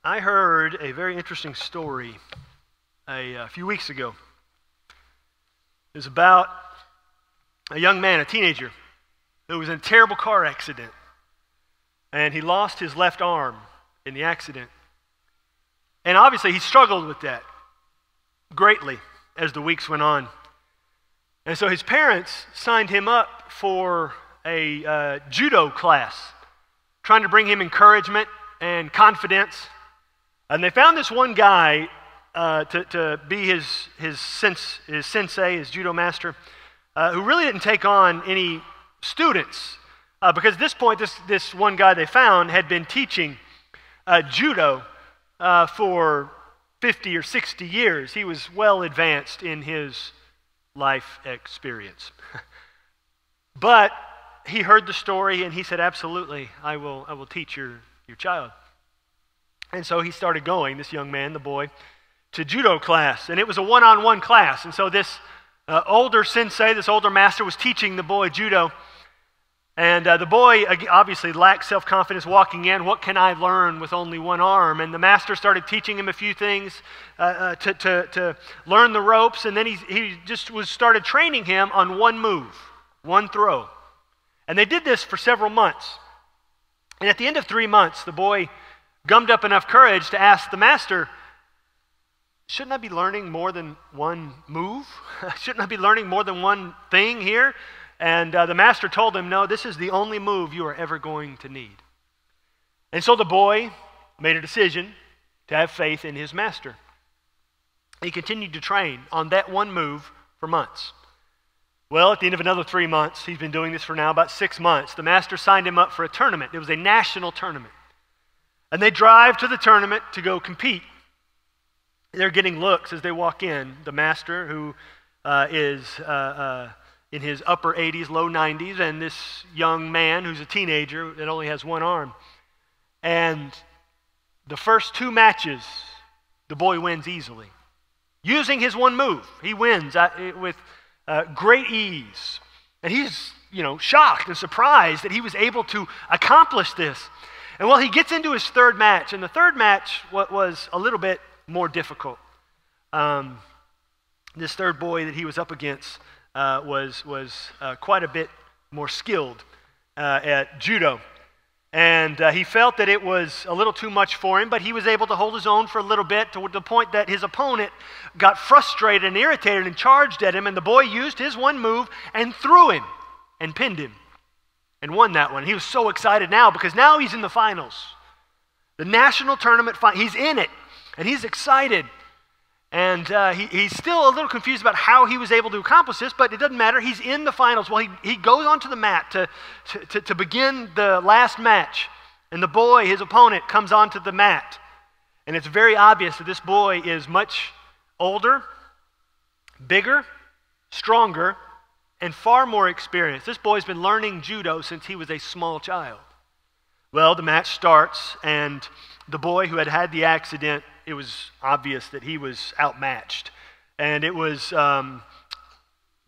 I heard a very interesting story a few weeks ago. It was about a young man, a teenager, who was in a terrible car accident. And he lost his left arm in the accident. And obviously he struggled with that greatly as the weeks went on. And so his parents signed him up for a judo class, trying to bring him encouragement and confidence. And they found this one guy to be his sensei, his judo master, who really didn't take on any students. Because at this point, this one guy they found had been teaching judo for 50 or 60 years. He was well advanced in his life experience. But he heard the story and he said, absolutely, I will teach your child. And so he started going, this young man, the boy, to judo class. And it was a one-on-one class. And so this older sensei, this older master, was teaching the boy judo. And the boy obviously lacked self-confidence walking in. What can I learn with only one arm? And the master started teaching him a few things to learn the ropes. And then he just started training him on one move, one throw. And they did this for several months. And at the end of 3 months, the boy gummed up enough courage to ask the master, shouldn't I be learning more than one move? Shouldn't I be learning more than one thing here? And the master told him, no, this is the only move you are ever going to need. And so the boy made a decision to have faith in his master. He continued to train on that one move for months. Well, at the end of another 3 months, he's been doing this for now about 6 months, the master signed him up for a tournament. It was a national tournament. And they drive to the tournament to go compete. They're getting looks as they walk in. The master, who is in his upper 80s, low 90s, and this young man who's a teenager that only has one arm. And the first 2 matches, the boy wins easily. Using his one move, he wins with great ease. And he's, shocked and surprised that he was able to accomplish this. And well, he gets into his third match, and the third match was a little bit more difficult. This third boy that he was up against was quite a bit more skilled at judo. And he felt that it was a little too much for him, but he was able to hold his own for a little bit to the point that his opponent got frustrated and irritated and charged at him, and the boy used his one move and threw him and pinned him and won that one. He was so excited now because now he's in the finals. The national tournament final. He's in it, and he's excited. And he's still a little confused about how he was able to accomplish this, but it doesn't matter. He's in the finals. Well, he goes onto the mat to begin the last match. And the boy, his opponent, comes onto the mat. And it's very obvious that this boy is much older, bigger, stronger, and far more experienced. This boy's been learning judo since he was a small child. Well, the match starts, and the boy who had the accident, it was obvious that he was outmatched. And it was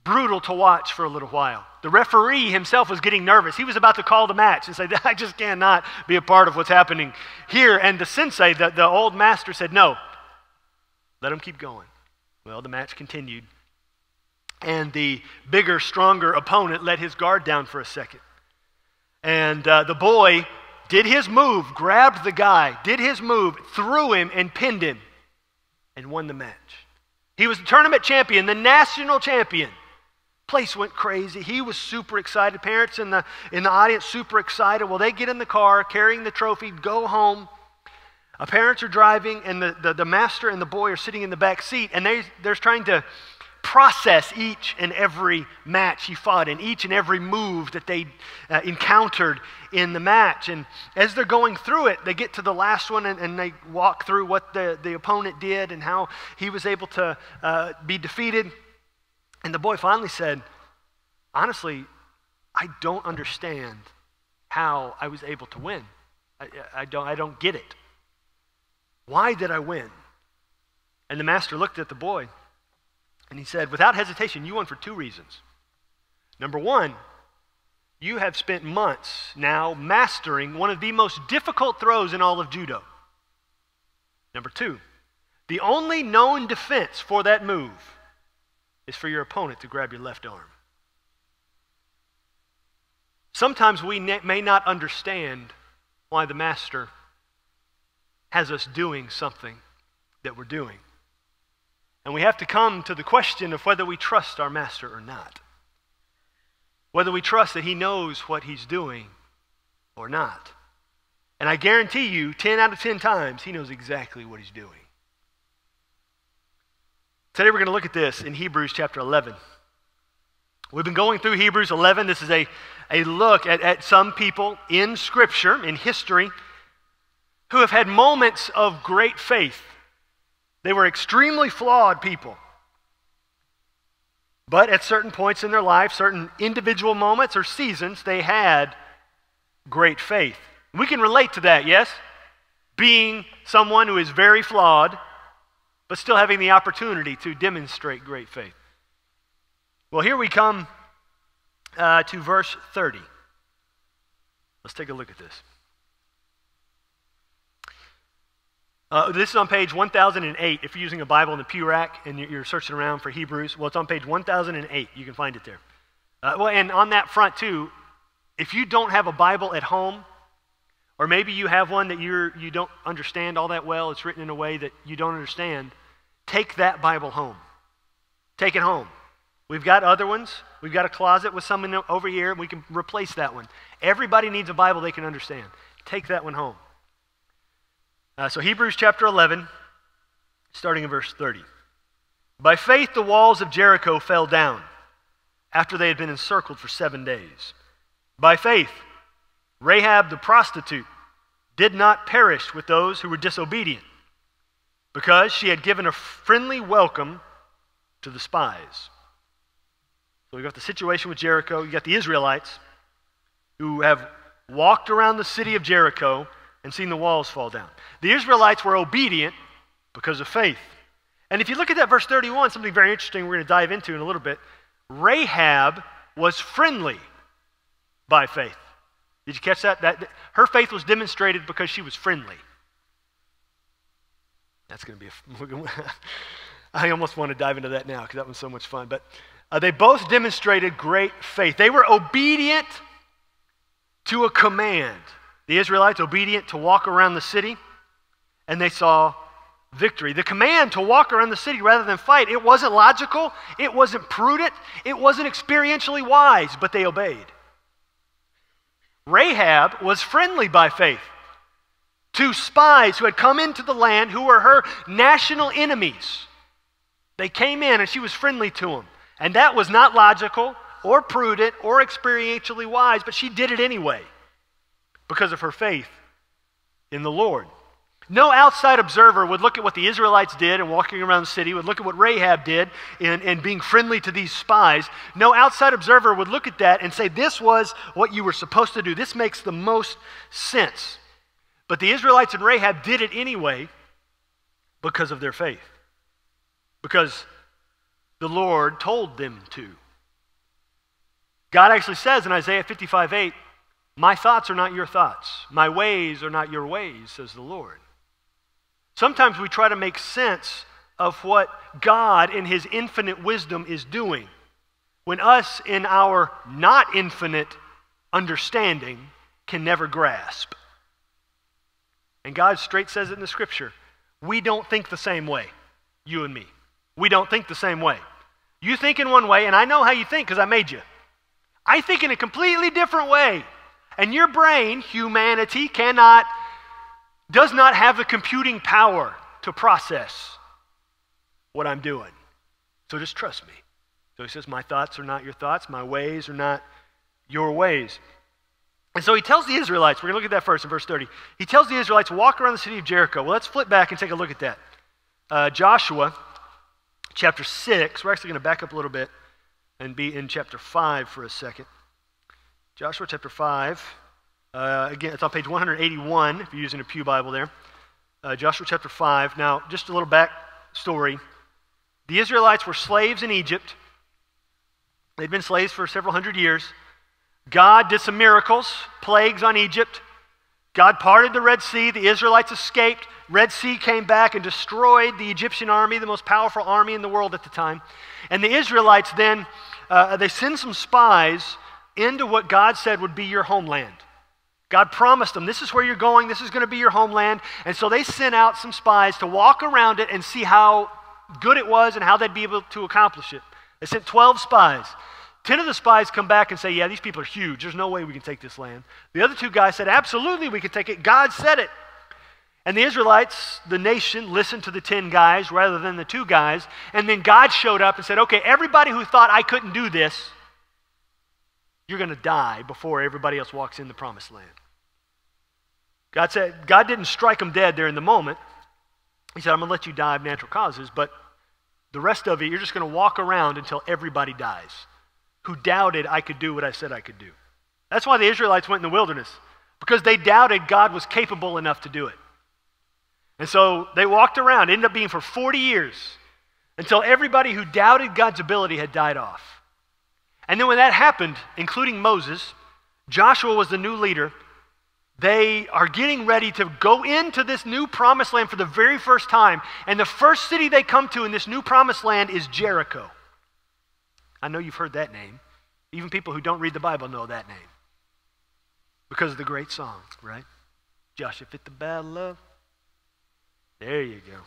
brutal to watch for a little while. The referee himself was getting nervous. He was about to call the match and say, I just cannot be a part of what's happening here. And the sensei, the old master, said, no, let him keep going. Well, the match continued. And the bigger, stronger opponent let his guard down for a second. And the boy did his move, grabbed the guy, did his move, threw him and pinned him, and won the match. He was the tournament champion, the national champion. Place went crazy. He was super excited. Parents in the audience super excited. Well, they get in the car carrying the trophy, go home. Parents are driving, and the master and the boy are sitting in the back seat, and they're trying to process each and every match he fought in, each and every move that they encountered in the match. And as they're going through it, they get to the last one and they walk through what the opponent did and how he was able to be defeated. And the boy finally said, honestly, I don't understand how I was able to win. I don't get it. Why did I win? And the master looked at the boy and he said, without hesitation, you won for 2 reasons. Number 1, you have spent months now mastering one of the most difficult throws in all of judo. Number two, the only known defense for that move is for your opponent to grab your left arm. Sometimes we may not understand why the master has us doing something that we're doing. And we have to come to the question of whether we trust our master or not. Whether we trust that he knows what he's doing or not. And I guarantee you, 10 out of 10 times, he knows exactly what he's doing. Today we're going to look at this in Hebrews chapter 11. We've been going through Hebrews 11. This is a look at some people in Scripture, in history, who have had moments of great faith. They were extremely flawed people. But at certain points in their life, certain individual moments or seasons, they had great faith. We can relate to that, yes? Being someone who is very flawed, but still having the opportunity to demonstrate great faith. Well, here we come to verse 30. Let's take a look at this. This is on page 1008. If you're using a Bible in the pew rack and you're searching around for Hebrews, well, it's on page 1008. You can find it there. And on that front, too, if you don't have a Bible at home, or maybe you have one that you don't understand all that well, it's written in a way that you don't understand, take that Bible home. Take it home. We've got other ones. We've got a closet with some over here, and we can replace that one. Everybody needs a Bible they can understand. Take that one home. So Hebrews chapter 11, starting in verse 30. By faith the walls of Jericho fell down after they had been encircled for 7 days. By faith, Rahab the prostitute did not perish with those who were disobedient, because she had given a friendly welcome to the spies. So we've got the situation with Jericho. You got the Israelites who have walked around the city of Jericho and seen the walls fall down. The Israelites were obedient because of faith. And if you look at that verse 31, something very interesting we're going to dive into in a little bit. Rahab was friendly by faith. Did you catch that? Her faith was demonstrated because she was friendly. That's going to be I almost want to dive into that now because that was so much fun. But they both demonstrated great faith. They were obedient to a command. The Israelites obedient to walk around the city, and they saw victory. The command to walk around the city rather than fight, it wasn't logical, it wasn't prudent, it wasn't experientially wise, but they obeyed. Rahab was friendly by faith to spies who had come into the land who were her national enemies. They came in and she was friendly to them. And that was not logical or prudent or experientially wise, but she did it anyway because of her faith in the Lord. No outside observer would look at what the Israelites did and walking around the city, would look at what Rahab did in being friendly to these spies. No outside observer would look at that and say, this was what you were supposed to do. This makes the most sense. But the Israelites and Rahab did it anyway because of their faith. Because the Lord told them to. God actually says in Isaiah 55:8, my thoughts are not your thoughts. My ways are not your ways, says the Lord. Sometimes we try to make sense of what God in his infinite wisdom is doing, when us in our not infinite understanding can never grasp. And God straight says it in the scripture. We don't think the same way, you and me. We don't think the same way. You think in one way, and I know how you think because I made you. I think in a completely different way. And your brain, humanity, does not have the computing power to process what I'm doing. So just trust me. So he says, my thoughts are not your thoughts. My ways are not your ways. And so he tells the Israelites, we're going to look at that first in verse 30. He tells the Israelites, walk around the city of Jericho. Well, let's flip back and take a look at that. Joshua chapter 6. We're actually going to back up a little bit and be in chapter 5 for a second. Joshua chapter 5. Again, it's on page 181 if you're using a Pew Bible there. Joshua chapter 5. Now, just a little back story. The Israelites were slaves in Egypt. They'd been slaves for several hundred years. God did some miracles, plagues on Egypt. God parted the Red Sea. The Israelites escaped. Red Sea came back and destroyed the Egyptian army, the most powerful army in the world at the time. And the Israelites then, they send some spies into what God said would be your homeland. God promised them, this is where you're going, this is going to be your homeland. And so they sent out some spies to walk around it and see how good it was and how they'd be able to accomplish it. They sent 12 spies. 10 of the spies come back and say, yeah, these people are huge. There's no way we can take this land. The other 2 guys said, absolutely, we can take it. God said it. And the Israelites, the nation, listened to the 10 guys rather than the 2 guys. And then God showed up and said, okay, everybody who thought I couldn't do this, you're going to die before everybody else walks in the promised land. God didn't strike them dead there in the moment. He said, I'm going to let you die of natural causes, but the rest of it, you're just going to walk around until everybody dies who doubted I could do what I said I could do. That's why the Israelites went in the wilderness, because they doubted God was capable enough to do it. And so they walked around, ended up being for 40 years, until everybody who doubted God's ability had died off. And then when that happened, including Moses, Joshua was the new leader. They are getting ready to go into this new promised land for the very first time. And the first city they come to in this new promised land is Jericho. I know you've heard that name. Even people who don't read the Bible know that name. Because of the great song, right? Joshua fit the battle of. There you go.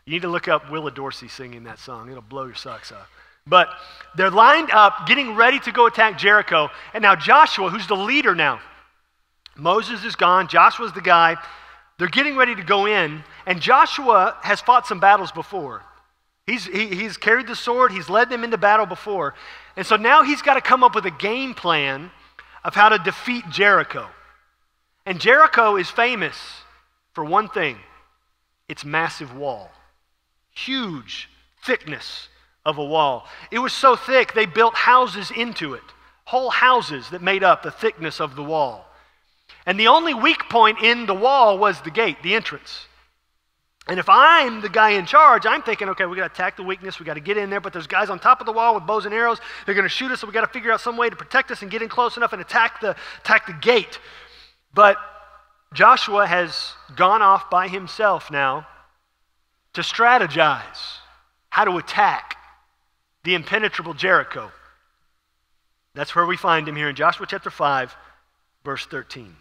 You need to look up Willa Dorsey singing that song. It'll blow your socks off. But they're lined up, getting ready to go attack Jericho. And now Joshua, who's the leader now, Moses is gone, Joshua's the guy. They're getting ready to go in, and Joshua has fought some battles before. He's carried the sword, he's led them into battle before. And so now he's got to come up with a game plan of how to defeat Jericho. And Jericho is famous for one thing, its massive wall. Huge thickness of a wall. It was so thick they built houses into it, whole houses that made up the thickness of the wall. And the only weak point in the wall was the gate, the entrance. And if I'm the guy in charge, I'm thinking, okay, we got to attack the weakness, we got to get in there, but there's guys on top of the wall with bows and arrows, they're going to shoot us, so we got to figure out some way to protect us and get in close enough and attack the gate. But Joshua has gone off by himself now to strategize how to attack the impenetrable Jericho. That's where we find him here in Joshua chapter 5, verse 13.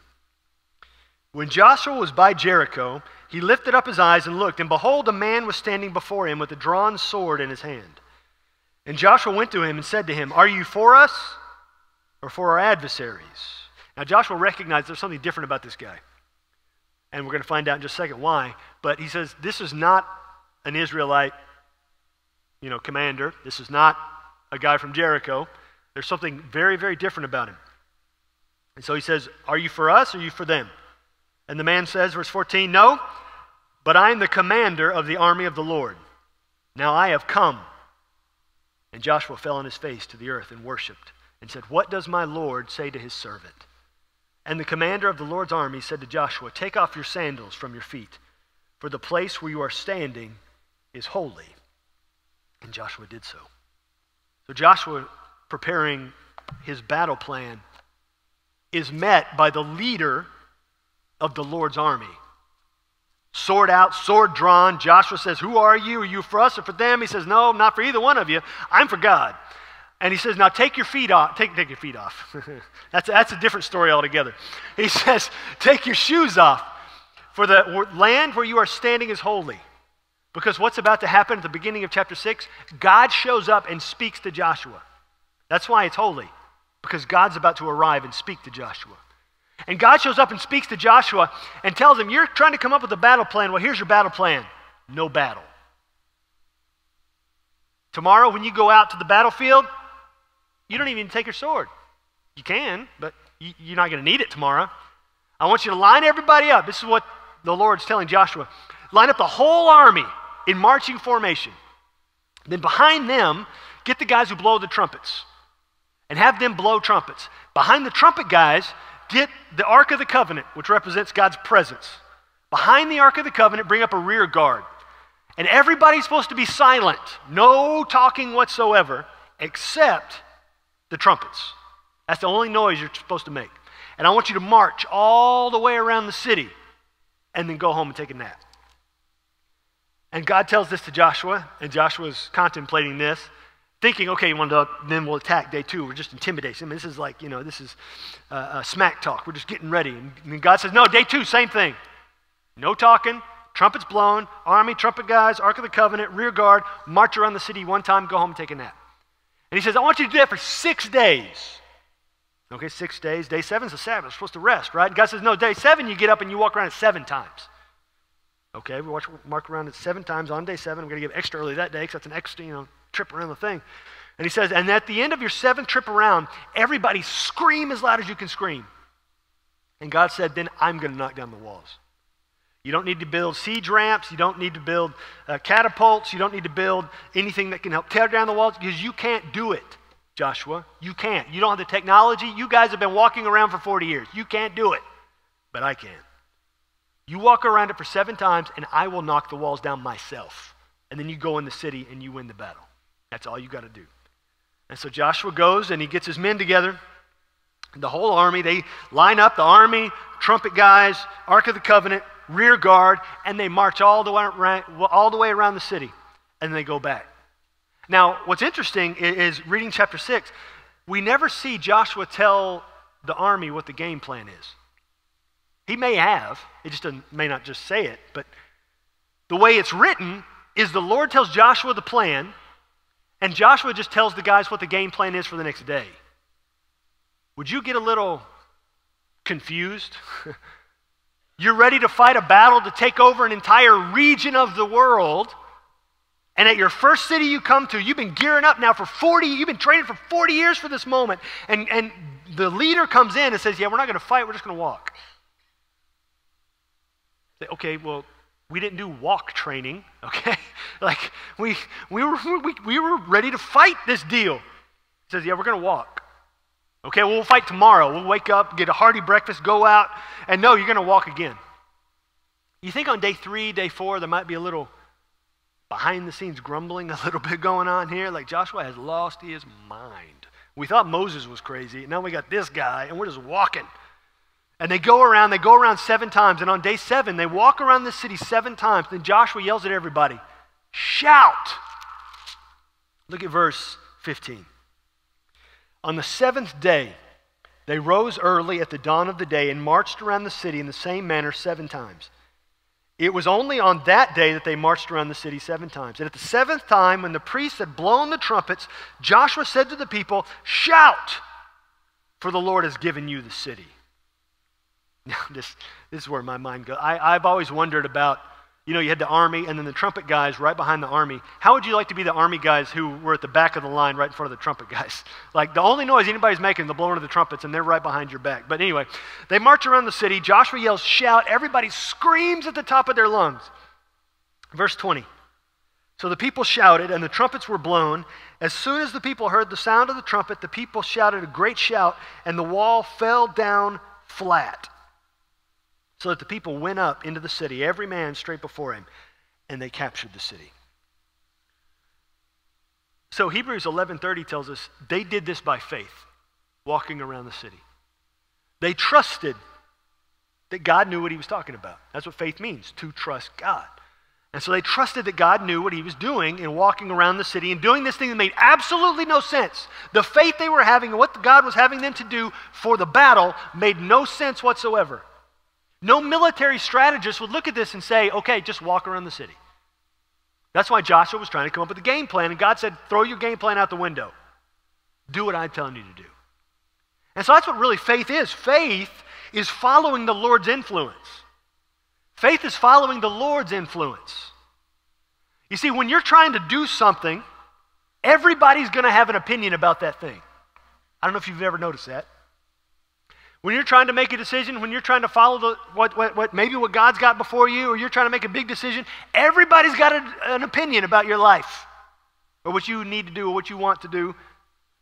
When Joshua was by Jericho, he lifted up his eyes and looked, and behold, a man was standing before him with a drawn sword in his hand. And Joshua went to him and said to him, are you for us or for our adversaries? Now Joshua recognized there's something different about this guy. And we're going to find out in just a second why. But he says, this is not an Israelite, commander. This is not a guy from Jericho. There's something very, very different about him. And so he says, are you for us or are you for them? And the man says, verse 14, no, but I am the commander of the army of the Lord. Now I have come. And Joshua fell on his face to the earth and worshipped and said, what does my Lord say to his servant? And the commander of the Lord's army said to Joshua, take off your sandals from your feet, for the place where you are standing is holy. And Joshua did so. So Joshua, preparing his battle plan, is met by the leader of the Lord's army. Sword out, sword drawn. Joshua says, who are you? Are you for us or for them? He says, no, I'm not for either one of you. I'm for God. And he says, now take your feet off. Take your feet off. That's a different story altogether. He says, take your shoes off, for the land where you are standing is holy. Because what's about to happen at the beginning of chapter 6, God shows up and speaks to Joshua. That's why it's holy, because God's about to arrive and speak to Joshua. And God shows up and speaks to Joshua and tells him, you're trying to come up with a battle plan. Well, here's your battle plan. No battle. Tomorrow when you go out to the battlefield, you don't even take your sword. You can, but you're not going to need it tomorrow. I want you to line everybody up. This is what the Lord's telling Joshua. Line up the whole army in marching formation. Then behind them, get the guys who blow the trumpets and have them blow trumpets. Behind the trumpet guys, get the Ark of the Covenant, which represents God's presence. Behind the Ark of the Covenant, bring up a rear guard. And everybody's supposed to be silent. No talking whatsoever, except the trumpets. That's the only noise you're supposed to make. and I want you to march all the way around the city and then go home and take a nap. And God tells this to Joshua, and Joshua's contemplating this, thinking, okay, then we'll attack day 2. We're just intimidating. I mean, this is like, this is smack talk. We're just getting ready. And then God says, no, day 2, same thing. No talking, trumpets blown, army, trumpet guys, Ark of the Covenant, rear guard, march around the city one time, go home and take a nap. And he says, I want you to do that for 6 days. Okay, 6 days. Day 7 is the Sabbath. We're supposed to rest, right? And God says, no, day 7 you get up and you walk around it 7 times. Okay, we mark around it 7 times on day 7. We're going to give extra early that day because that's an extra, trip around the thing. And he says, and at the end of your 7th trip around, everybody scream as loud as you can scream. And God said, then I'm going to knock down the walls. You don't need to build siege ramps. You don't need to build catapults. You don't need to build anything that can help tear down the walls because you can't do it, Joshua. You can't. You don't have the technology. You guys have been walking around for 40 years. You can't do it, but I can. You walk around it for 7 times, and I will knock the walls down myself. And then you go in the city, and you win the battle. That's all you got to do. And so Joshua goes, and he gets his men together. The whole army, they line up, the army, trumpet guys, Ark of the Covenant, rear guard, and they march all the way around the city, and they go back. Now, what's interesting is reading chapter 6, we never see Joshua tell the army what the game plan is. He may have, may not just say it, but the way it's written is the Lord tells Joshua the plan, and Joshua just tells the guys what the game plan is for the next day. Would you get a little confused? You're ready to fight a battle to take over an entire region of the world, and at your first city you come to, you've been gearing up now you've been training for 40 years for this moment, and the leader comes in and says, yeah, we're not going to fight, we're just going to walk. Okay, well, we didn't do walk training, okay? Like, we were ready to fight this deal. He says, yeah, we're going to walk. Okay, well, we'll fight tomorrow. We'll wake up, get a hearty breakfast, go out, and no, you're going to walk again. You think on day 3, day 4, there might be a little behind-the-scenes grumbling, a little bit going on here? Like, Joshua has lost his mind. We thought Moses was crazy, and now we got this guy, and we're just walking. And they go around 7 times. And on day 7, they walk around the city 7 times. Then Joshua yells at everybody, shout. Look at verse 15. On the 7th day, they rose early at the dawn of the day and marched around the city in the same manner 7 times. It was only on that day that they marched around the city 7 times. And at the 7th time, when the priests had blown the trumpets, Joshua said to the people, shout, for the Lord has given you the city. Now, this is where my mind goes. I've always wondered about, you had the army and then the trumpet guys right behind the army. How would you like to be the army guys who were at the back of the line right in front of the trumpet guys? Like, the only noise anybody's making is the blowing of the trumpets, and they're right behind your back. But anyway, they march around the city. Joshua yells, shout. Everybody screams at the top of their lungs. Verse 20. So the people shouted, and the trumpets were blown. As soon as the people heard the sound of the trumpet, the people shouted a great shout, and the wall fell down flat, so that the people went up into the city, every man straight before him, and they captured the city. So Hebrews 11:30 tells us they did this by faith, walking around the city. They trusted that God knew what he was talking about. That's what faith means, to trust God. And so they trusted that God knew what he was doing in walking around the city and doing this thing that made absolutely no sense. The faith they were having and what God was having them to do for the battle made no sense whatsoever. No military strategist would look at this and say, okay, just walk around the city. That's why Joshua was trying to come up with a game plan, and God said, throw your game plan out the window. Do what I'm telling you to do. And so that's what really faith is. Faith is following the Lord's influence. Faith is following the Lord's influence. You see, when you're trying to do something, everybody's going to have an opinion about that thing. I don't know if you've ever noticed that. When you're trying to make a decision, when you're trying to follow maybe what God's got before you, or you're trying to make a big decision, everybody's got an opinion about your life, or what you need to do, or what you want to do.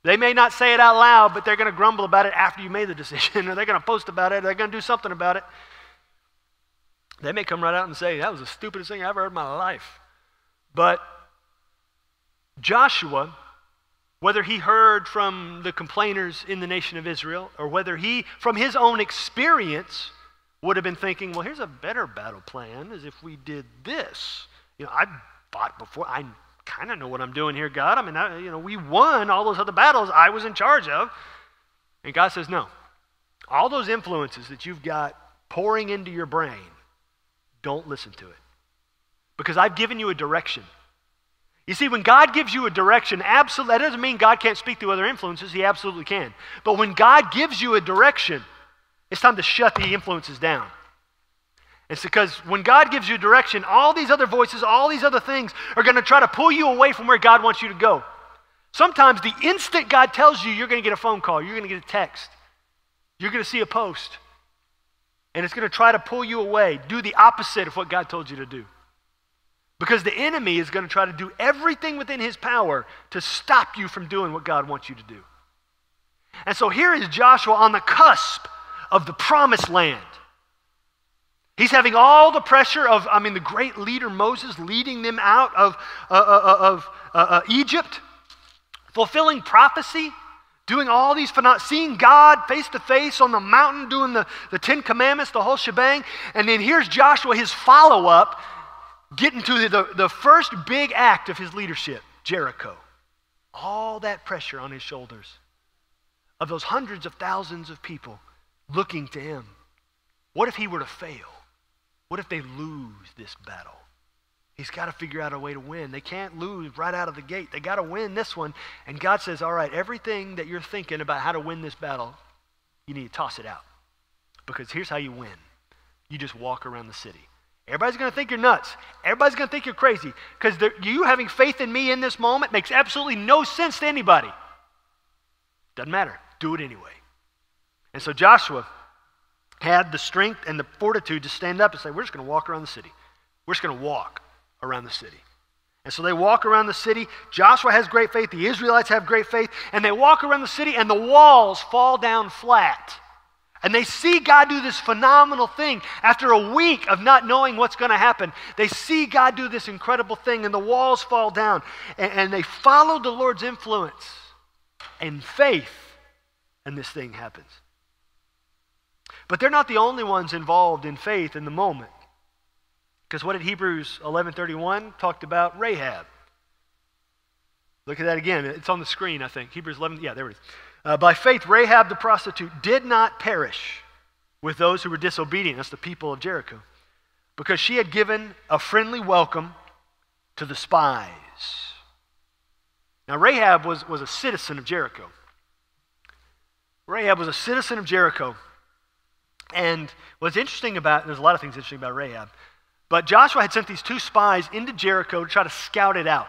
They may not say it out loud, but they're going to grumble about it after you made the decision, or they're going to post about it, or they're going to do something about it. They may come right out and say, that was the stupidest thing I ever heard in my life. But Joshua whether he heard from the complainers in the nation of Israel, or whether he, from his own experience, would have been thinking, well, here's a better battle plan, as if we did this. I fought before. I kind of know what I'm doing here, God. I mean, we won all those other battles I was in charge of. And God says, no. All those influences that you've got pouring into your brain, don't listen to it. Because I've given you a direction. You see, when God gives you a direction, that doesn't mean God can't speak through other influences. He absolutely can. But when God gives you a direction, it's time to shut the influences down. It's because when God gives you a direction, all these other voices, all these other things are going to try to pull you away from where God wants you to go. Sometimes the instant God tells you, you're going to get a phone call, you're going to get a text, you're going to see a post, and it's going to try to pull you away. Do the opposite of what God told you to do. Because the enemy is going to try to do everything within his power to stop you from doing what God wants you to do. And so here is Joshua on the cusp of the promised land. He's having all the pressure of, the great leader Moses leading them out of Egypt, fulfilling prophecy, doing all these phenomena, seeing God face to face on the mountain, doing the Ten Commandments, the whole shebang. And then here's Joshua, his follow-up, getting to the first big act of his leadership, Jericho. All that pressure on his shoulders of those hundreds of thousands of people looking to him. What if he were to fail? What if they lose this battle? He's got to figure out a way to win. They can't lose right out of the gate. They got to win this one. And God says, all right, everything that you're thinking about how to win this battle, you need to toss it out. Because here's how you win. You just walk around the city. Everybody's going to think you're nuts. Everybody's going to think you're crazy. Because you having faith in me in this moment makes absolutely no sense to anybody. Doesn't matter. Do it anyway. And so Joshua had the strength and the fortitude to stand up and say, we're just going to walk around the city. We're just going to walk around the city. And so they walk around the city. Joshua has great faith. The Israelites have great faith. And they walk around the city and the walls fall down flat. And they see God do this phenomenal thing. After a week of not knowing what's going to happen, they see God do this incredible thing and the walls fall down. And they follow the Lord's influence and faith, and this thing happens. But they're not the only ones involved in faith in the moment. Because what did Hebrews 11:31 talked about? Rahab. Look at that again. It's on the screen, I think. Hebrews 11, yeah, there it is. By faith, Rahab the prostitute did not perish with those who were disobedient. That's the people of Jericho. Because she had given a friendly welcome to the spies. Now, Rahab was a citizen of Jericho. Rahab was a citizen of Jericho. And what's interesting about, there's a lot of things interesting about Rahab, but Joshua had sent these two spies into Jericho to try to scout it out.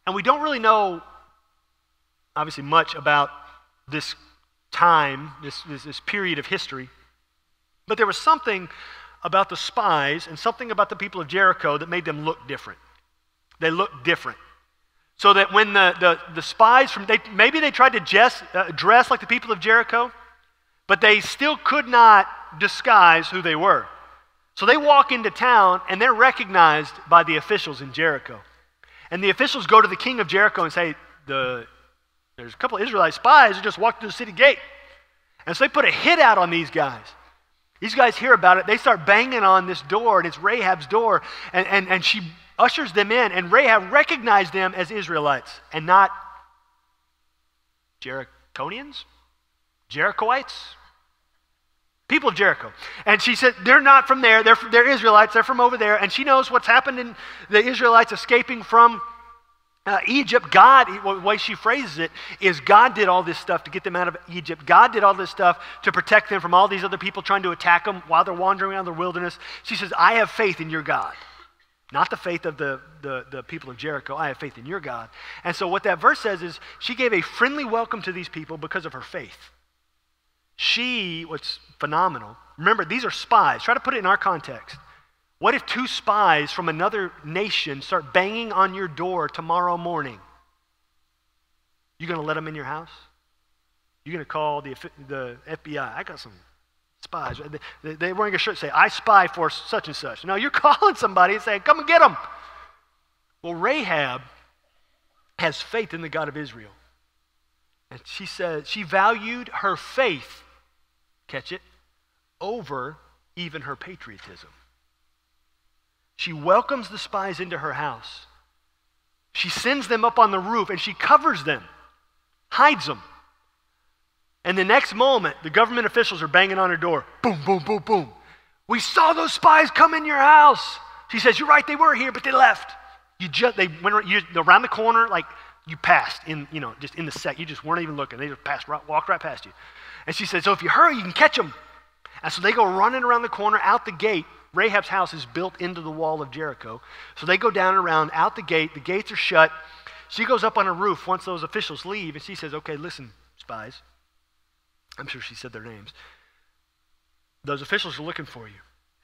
And we don't really know, obviously, much about this time, this period of history. But there was something about the spies and something about the people of Jericho that made them look different. They looked different. So that when the spies, maybe they tried to dress like the people of Jericho, but they still could not disguise who they were. So they walk into town and they're recognized by the officials in Jericho. And the officials go to the king of Jericho and say, there's a couple of Israelite spies who just walked through the city gate. And so they put a hit out on these guys. These guys hear about it. They start banging on this door, and it's Rahab's door. And she ushers them in. And Rahab recognized them as Israelites and not Jericonians? Jerichoites? People of Jericho. And she said, they're not from there. They're Israelites. They're from over there. And she knows what's happened in the Israelites escaping from Egypt. God, the way she phrases it, is God did all this stuff to get them out of Egypt. God did all this stuff to protect them from all these other people trying to attack them while they're wandering around the wilderness. She says, I have faith in your God. Not the faith of the people of Jericho. I have faith in your God. And so what that verse says is she gave a friendly welcome to these people because of her faith. What's phenomenal, remember, these are spies. Try to put it in our context. What if two spies from another nation start banging on your door tomorrow morning? You going to let them in your house? You're going to call the FBI. I got some spies. They wearing a shirt say, I spy for such and such. No, you're calling somebody and saying, come and get them. Well, Rahab has faith in the God of Israel. And she said she valued her faith, catch it, over even her patriotism. She welcomes the spies into her house. She sends them up on the roof and she covers them, hides them. And the next moment, the government officials are banging on her door. Boom, boom, boom, boom. We saw those spies come in your house. She says, you're right, they were here, but they left. They went around the corner, like you passed in, just in the set. You just weren't even looking. They just walked right past you. And she said, so if you hurry, you can catch them. And so they go running around the corner, out the gate. Rahab's house is built into the wall of Jericho. So they go down and around, out the gate. The gates are shut. She goes up on a roof once those officials leave, and she says, okay, listen, spies. I'm sure she said their names. Those officials are looking for you,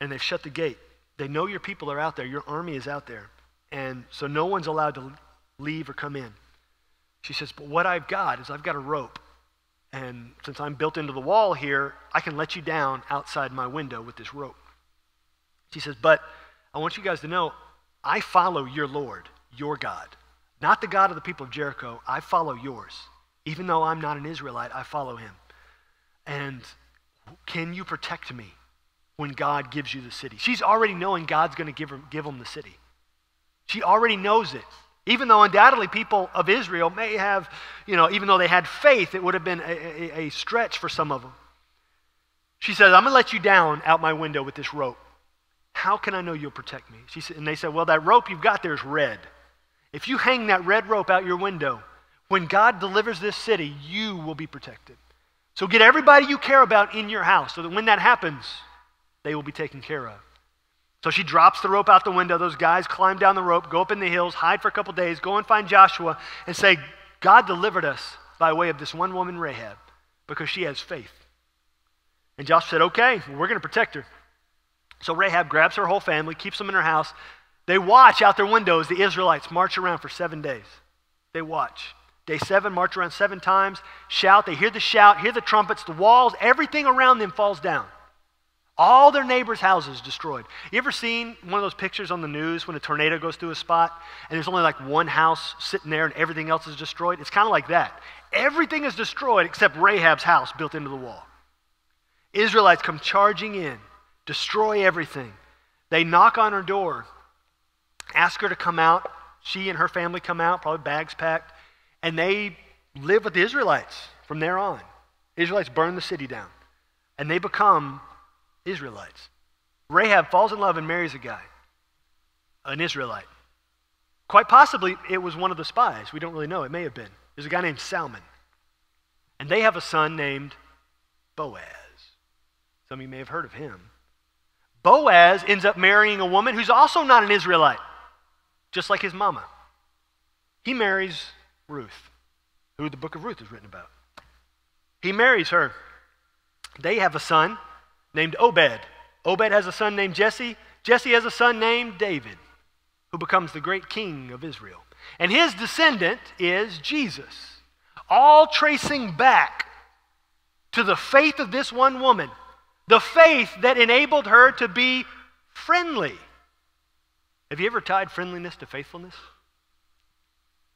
and they've shut the gate. They know your people are out there. Your army is out there. And so no one's allowed to leave or come in. She says, but what I've got is I've got a rope. And since I'm built into the wall here, I can let you down outside my window with this rope. She says, but I want you guys to know, I follow your Lord, your God. Not the God of the people of Jericho. I follow yours. Even though I'm not an Israelite, I follow him. And can you protect me when God gives you the city? She's already knowing God's going to give them the city. She already knows it. Even though undoubtedly people of Israel may have, even though they had faith, it would have been a stretch for some of them. She says, I'm going to let you down out my window with this rope. How can I know you'll protect me? And they said, well, that rope you've got there is red. If you hang that red rope out your window, when God delivers this city, you will be protected. So get everybody you care about in your house so that when that happens, they will be taken care of. So she drops the rope out the window. Those guys climb down the rope, go up in the hills, hide for a couple days, go and find Joshua and say, God delivered us by way of this one woman, Rahab, because she has faith. And Joshua said, okay, we're going to protect her. So Rahab grabs her whole family, keeps them in her house. They watch out their windows the Israelites march around for 7 days. They watch. Day 7, march around 7 times, shout. They hear the shout, hear the trumpets, the walls, everything around them falls down. All their neighbors' houses destroyed. You ever seen one of those pictures on the news when a tornado goes through a spot and there's only like one house sitting there and everything else is destroyed? It's kind of like that. Everything is destroyed except Rahab's house built into the wall. Israelites come charging in, destroy everything. They knock on her door, ask her to come out. She and her family come out, probably bags packed, and they live with the Israelites from there on. Israelites burn the city down, and they become Israelites. Rahab falls in love and marries a guy, an Israelite. Quite possibly it was one of the spies. We don't really know. It may have been. There's a guy named Salmon. And they have a son named Boaz. Some of you may have heard of him. Boaz ends up marrying a woman who's also not an Israelite, just like his mama. He marries Ruth, who the book of Ruth is written about. He marries her. They have a son named Obed. Obed has a son named Jesse. Jesse has a son named David, who becomes the great king of Israel. And his descendant is Jesus, all tracing back to the faith of this one woman, the faith that enabled her to be friendly. Have you ever tied friendliness to faithfulness?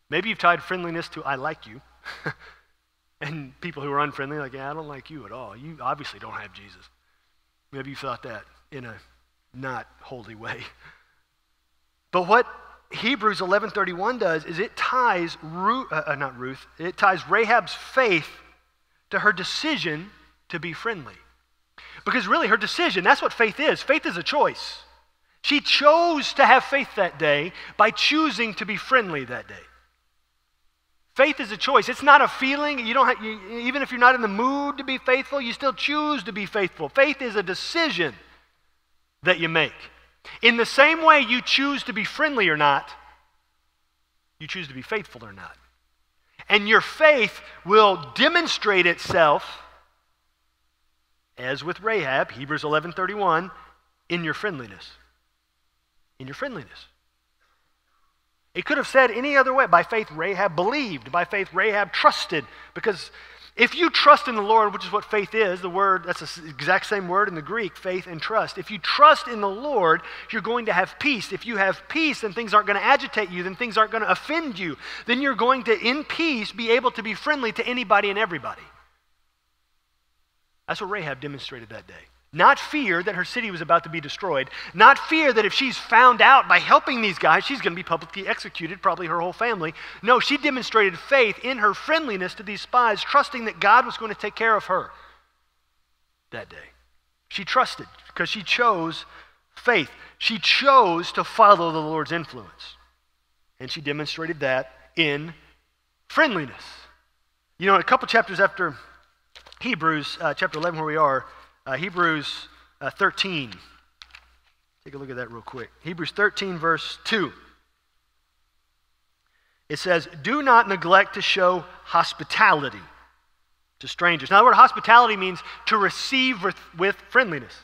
Maybe you've tied friendliness to I like you. And people who are unfriendly are like, yeah, I don't like you at all. You obviously don't have Jesus. Maybe you thought that in a not holy way. But what Hebrews 11:31 does is it ties it ties Rahab's faith to her decision to be friendly. Because really her decision, that's what faith is. Faith is a choice. She chose to have faith that day by choosing to be friendly that day. Faith is a choice. It's not a feeling. Even if you're not in the mood to be faithful, you still choose to be faithful. Faith is a decision that you make. In the same way you choose to be friendly or not, you choose to be faithful or not. And your faith will demonstrate itself, as with Rahab, Hebrews 11:31, in your friendliness. In your friendliness. It could have said any other way. By faith, Rahab believed. By faith, Rahab trusted. Because If you trust in the Lord, which is what faith is, the word, that's the exact same word in the Greek, faith and trust. If you trust in the Lord, you're going to have peace. If you have peace, then things aren't going to agitate you, then things aren't going to offend you. Then you're going to, in peace, be able to be friendly to anybody and everybody. That's what Rahab demonstrated that day. Not fear that her city was about to be destroyed. Not fear that if she's found out by helping these guys, she's going to be publicly executed, probably her whole family. No, she demonstrated faith in her friendliness to these spies, trusting that God was going to take care of her that day. She trusted because she chose faith. She chose to follow the Lord's influence. And she demonstrated that in friendliness. You know, a couple chapters after Hebrews, chapter 11 where we are, Hebrews 13. Take a look at that real quick. Hebrews 13, verse 2. It says, do not neglect to show hospitality to strangers. Now, the word hospitality means to receive with friendliness.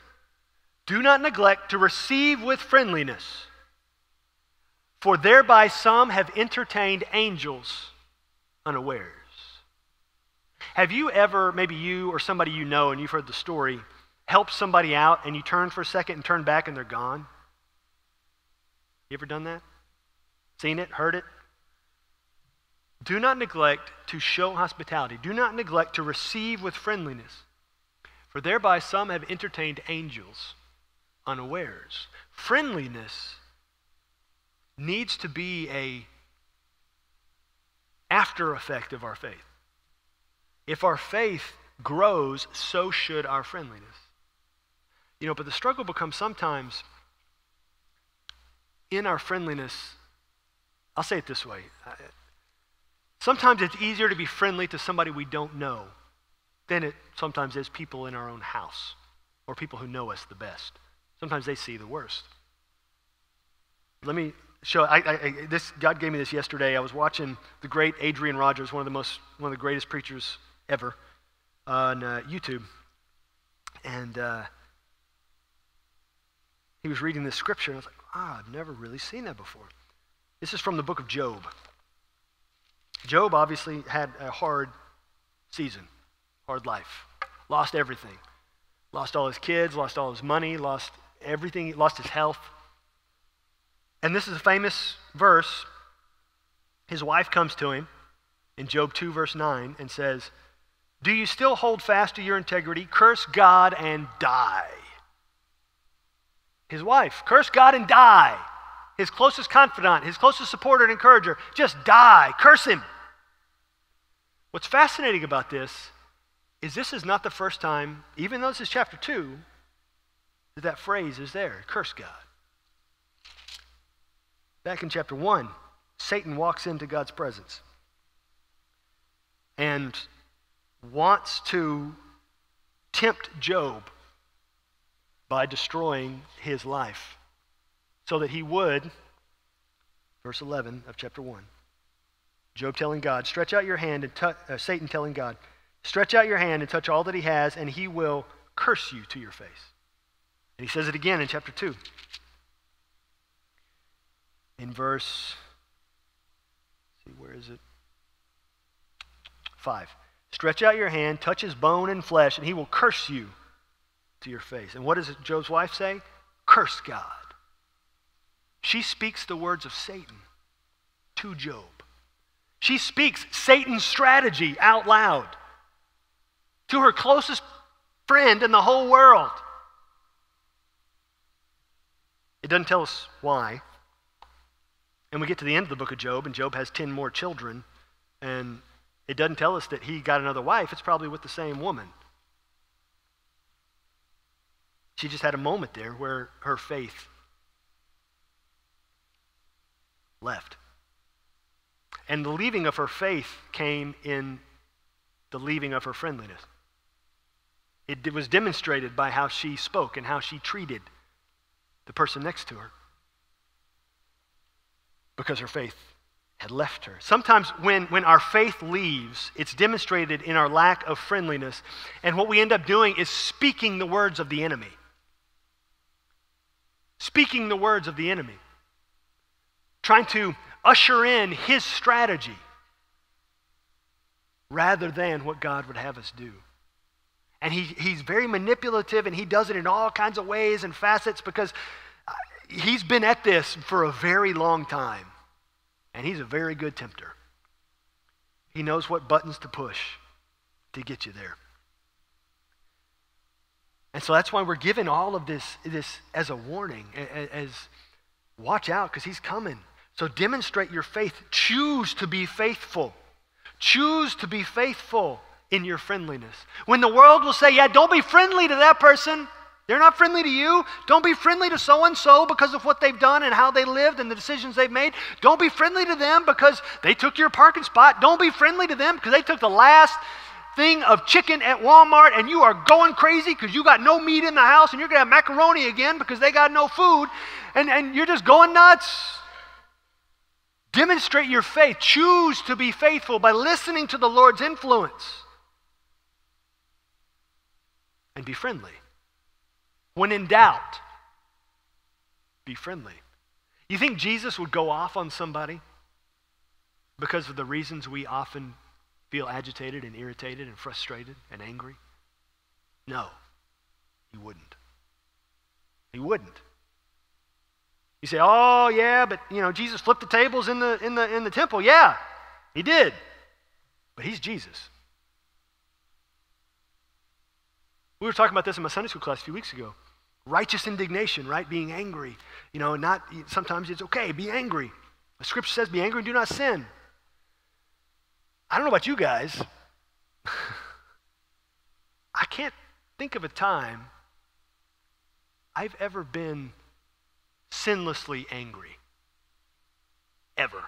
Do not neglect to receive with friendliness, for thereby some have entertained angels unawares. Have you ever, maybe you or somebody you know and you've heard the story, help somebody out and you turn for a second and turn back and they're gone? You ever done that? Seen it? Heard it? Do not neglect to show hospitality. Do not neglect to receive with friendliness, for thereby some have entertained angels unawares. Friendliness needs to be an after effect of our faith. If our faith grows, so should our friendliness. You know, but the struggle becomes sometimes in our friendliness, I'll say it this way. Sometimes it's easier to be friendly to somebody we don't know than it sometimes is people in our own house or people who know us the best. Sometimes they see the worst. Let me show, God gave me this yesterday. I was watching the great Adrian Rogers, one of the greatest preachers ever, on YouTube. And he was reading this scripture, and I was like, I've never really seen that before. This is from the book of Job. Job obviously had a hard season, hard life. Lost everything. Lost all his kids, lost all his money, lost everything, lost his health. And this is a famous verse. His wife comes to him in Job 2, verse 9, and says, do you still hold fast to your integrity? Curse God and die. His wife, curse God and die. His closest confidant, his closest supporter and encourager, just die, curse him. What's fascinating about this is not the first time, even though this is chapter 2, that phrase is there, curse God. Back in chapter 1, Satan walks into God's presence and wants to tempt Job by destroying his life so that he would, verse 11 of chapter 1, Job telling God, stretch out your hand and Satan telling God, stretch out your hand and touch all that he has and he will curse you to your face. And he says it again in chapter 2. In verse, where is it? 5. Stretch out your hand, touch his bone and flesh, and he will curse you to your face. And what does Job's wife say? Curse God. She speaks the words of Satan to Job. She speaks Satan's strategy out loud to her closest friend in the whole world. It doesn't tell us why. And we get to the end of the book of Job, and Job has 10 more children, and it doesn't tell us that he got another wife. It's probably with the same woman. She just had a moment there where her faith left. And the leaving of her faith came in the leaving of her friendliness. It was demonstrated by how she spoke and how she treated the person next to her, because her faith had left her. Sometimes when our faith leaves, it's demonstrated in our lack of friendliness, and what we end up doing is speaking the words of the enemy. Speaking the words of the enemy. Trying to usher in his strategy. rather than what God would have us do. And he's very manipulative, and he does it in all kinds of ways and facets because he's been at this for a very long time. And he's a very good tempter. He knows what buttons to push to get you there. And so that's why we're given all of this as a warning, as watch out because he's coming. So demonstrate your faith. Choose to be faithful. Choose to be faithful in your friendliness. When the world will say, yeah, don't be friendly to that person. They're not friendly to you. Don't be friendly to so-and-so because of what they've done and how they lived and the decisions they've made. Don't be friendly to them because they took your parking spot. Don't be friendly to them because they took the last thing of chicken at Walmart and you are going crazy because you got no meat in the house and you're going to have macaroni again because they got no food and you're just going nuts. Demonstrate your faith. Choose to be faithful by listening to the Lord's influence. And be friendly. When in doubt, be friendly. You think Jesus would go off on somebody because of the reasons we often feel agitated and irritated and frustrated and angry? No, he wouldn't. He wouldn't. You say, oh yeah, but Jesus flipped the tables in the temple. Yeah, he did. But he's Jesus. We were talking about this in my Sunday school class a few weeks ago. Righteous indignation, right? Being angry. Sometimes it's okay, be angry. The scripture says, be angry and do not sin. I don't know about you guys. I can't think of a time I've ever been sinlessly angry. Ever.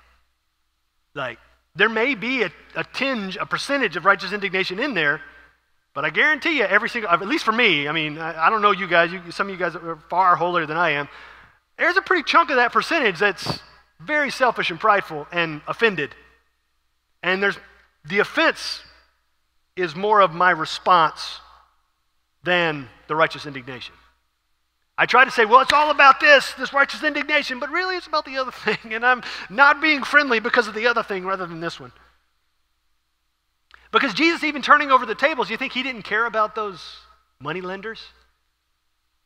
Like, there may be a percentage of righteous indignation in there, but I guarantee you at least for me, I don't know you guys, some of you guys are far holier than I am, there's a pretty chunk of that percentage that's very selfish and prideful and offended. And the offense is more of my response than the righteous indignation. I try to say, well, it's all about this righteous indignation, but really it's about the other thing, and I'm not being friendly because of the other thing rather than this one. Because Jesus even turning over the tables, you think he didn't care about those money lenders?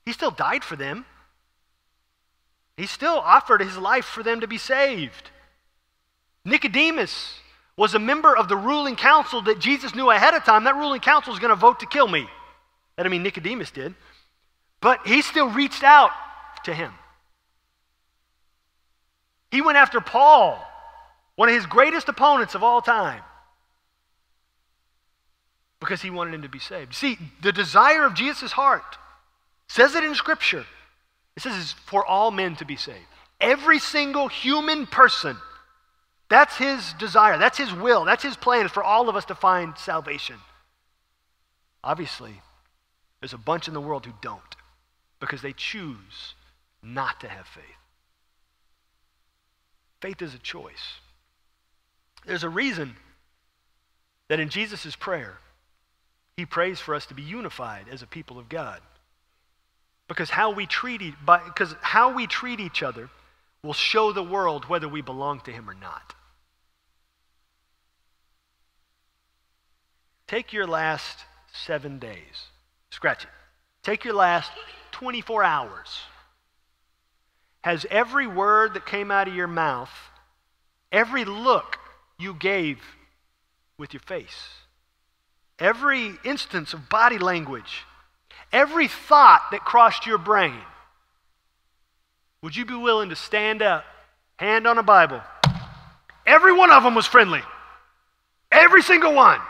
He still died for them. He still offered his life for them to be saved. Nicodemus was a member of the ruling council that Jesus knew ahead of time. That ruling council was going to vote to kill me. That didn't mean Nicodemus did. But he still reached out to him. He went after Paul, one of his greatest opponents of all time, because he wanted him to be saved. See, the desire of Jesus' heart says it in Scripture. It says it's for all men to be saved. Every single human person, that's his desire, that's his will, that's his plan, is for all of us to find salvation. Obviously, there's a bunch in the world who don't because they choose not to have faith. Faith is a choice. There's a reason that in Jesus' prayer, he prays for us to be unified as a people of God. Because how we treat each other will show the world whether we belong to him or not. Take your last 7 days. Scratch it. Take your last 24 hours. Has every word that came out of your mouth, every look you gave with your face, every instance of body language, every thought that crossed your brain, would you be willing to stand up, hand on a Bible? Every one of them was friendly. Every single one.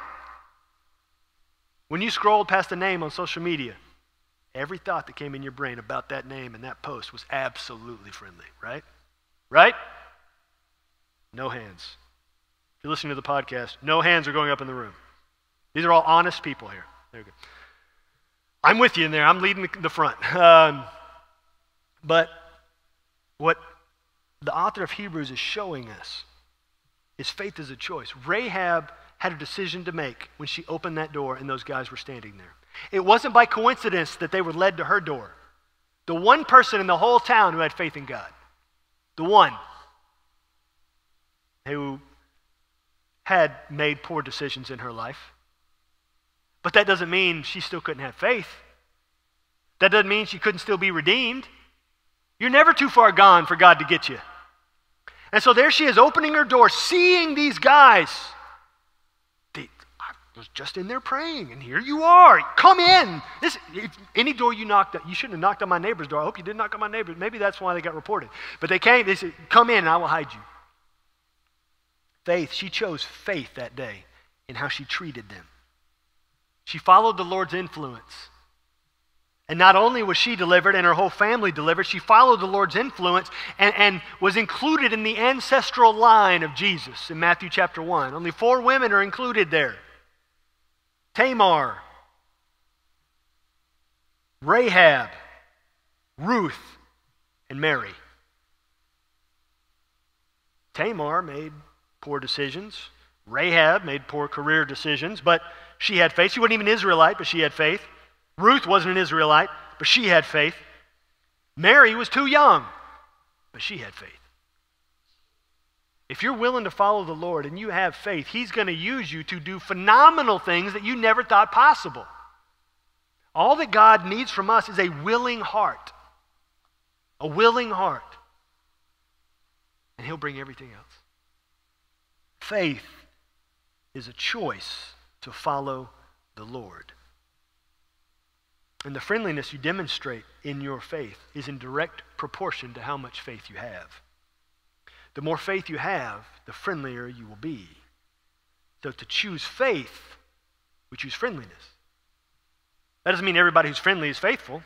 When you scrolled past a name on social media, every thought that came in your brain about that name and that post was absolutely friendly, right? Right? No hands. If you're listening to the podcast, no hands are going up in the room. These are all honest people here. There we go. I'm with you in there. I'm leading the front. But what the author of Hebrews is showing us is faith is a choice. Rahab had a decision to make when she opened that door and those guys were standing there. It wasn't by coincidence that they were led to her door. The one person in the whole town who had faith in God. The one who had made poor decisions in her life. But that doesn't mean she still couldn't have faith. That doesn't mean she couldn't still be redeemed. You're never too far gone for God to get you. And so there she is opening her door, seeing these guys. I was just in there praying, and here you are. Come in. Any door you knocked on, you shouldn't have knocked on my neighbor's door. I hope you didn't knock on my neighbor's. Maybe that's why they got reported. But they came, they said, come in and I will hide you. Faith, she chose faith that day in how she treated them. She followed the Lord's influence. And not only was she delivered and her whole family delivered, she followed the Lord's influence and was included in the ancestral line of Jesus in Matthew chapter 1. Only 4 women are included there. Tamar, Rahab, Ruth, and Mary. Tamar made poor decisions. Rahab made poor career decisions, but she had faith. She wasn't even an Israelite, but she had faith. Ruth wasn't an Israelite, but she had faith. Mary was too young, but she had faith. If you're willing to follow the Lord and you have faith, He's going to use you to do phenomenal things that you never thought possible. All that God needs from us is a willing heart. A willing heart. And He'll bring everything else. Faith is a choice to follow the Lord. And the friendliness you demonstrate in your faith is in direct proportion to how much faith you have. The more faith you have, the friendlier you will be. So to choose faith, we choose friendliness. That doesn't mean everybody who's friendly is faithful.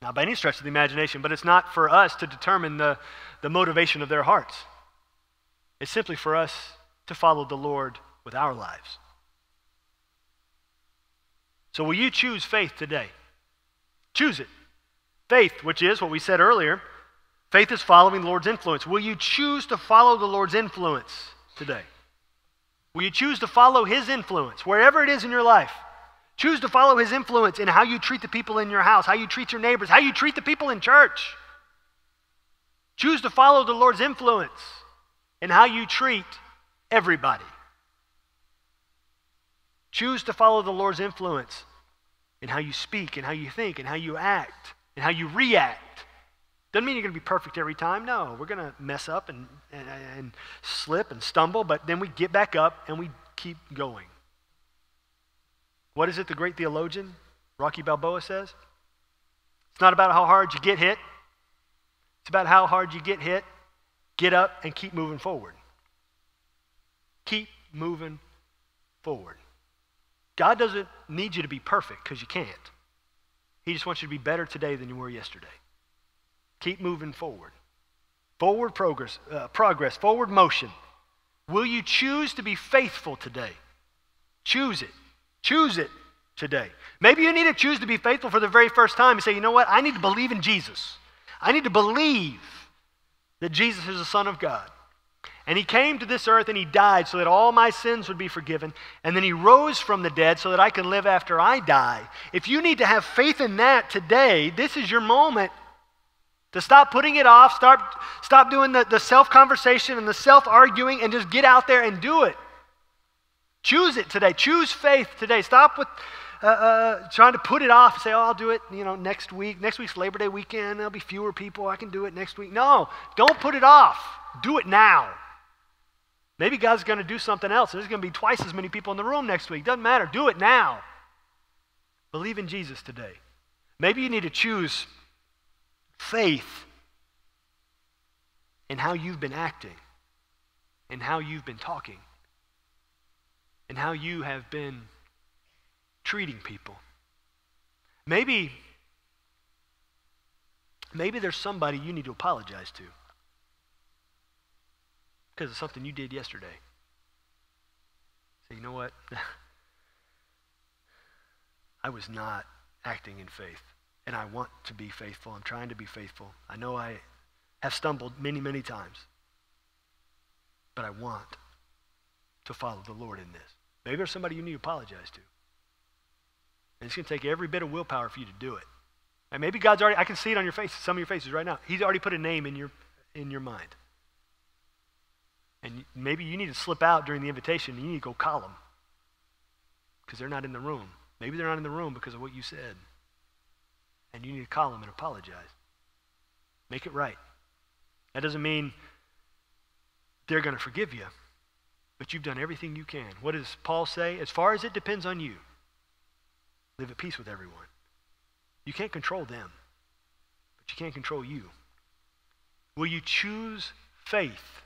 Not by any stretch of the imagination, but it's not for us to determine the motivation of their hearts. It's simply for us to follow the Lord with our lives. So will you choose faith today? Choose it. Faith, which is what we said earlier, faith is following the Lord's influence. Will you choose to follow the Lord's influence today? Will you choose to follow His influence wherever it is in your life? Choose to follow His influence in how you treat the people in your house, how you treat your neighbors, how you treat the people in church. Choose to follow the Lord's influence in how you treat everybody. Choose to follow the Lord's influence in how you speak and how you think and how you act and how you react. Doesn't mean you're going to be perfect every time. No, we're going to mess up and slip and stumble, but then we get back up and we keep going. What is it the great theologian Rocky Balboa says? It's not about how hard you get hit. It's about how hard you get hit, get up, and keep moving forward. Keep moving forward. God doesn't need you to be perfect because you can't. He just wants you to be better today than you were yesterday. Keep moving forward. Forward progress, forward motion. Will you choose to be faithful today? Choose it. Choose it today. Maybe you need to choose to be faithful for the very first time and say, you know what? I need to believe in Jesus. I need to believe that Jesus is the Son of God. And He came to this earth and He died so that all my sins would be forgiven. And then He rose from the dead so that I can live after I die. If you need to have faith in that today, this is your moment to stop putting it off, stop doing the self-conversation and the self-arguing and just get out there and do it. Choose it today. Choose faith today. Stop with trying to put it off and say, oh, I'll do it next week. Next week's Labor Day weekend. There'll be fewer people. I can do it next week. No, don't put it off. Do it now. Maybe God's going to do something else. There's going to be twice as many people in the room next week. Doesn't matter. Do it now. Believe in Jesus today. Maybe you need to choose faith in how you've been acting, in how you've been talking, and how you have been treating people. Maybe there's somebody you need to apologize to because of something you did yesterday. Say, you know what? I was not acting in faith, and I want to be faithful. I'm trying to be faithful. I know I have stumbled many, many times, but I want to follow the Lord in this. Maybe there's somebody you need to apologize to. And it's going to take every bit of willpower for you to do it. And maybe God's already, I can see it on your face, some of your faces right now. He's already put a name in your mind. And maybe you need to slip out during the invitation and you need to go call them because they're not in the room. Maybe they're not in the room because of what you said. And you need to call them and apologize. Make it right. That doesn't mean they're going to forgive you, but you've done everything you can. What does Paul say? As far as it depends on you, live at peace with everyone. You can't control them, but you can't control you. Will you choose faith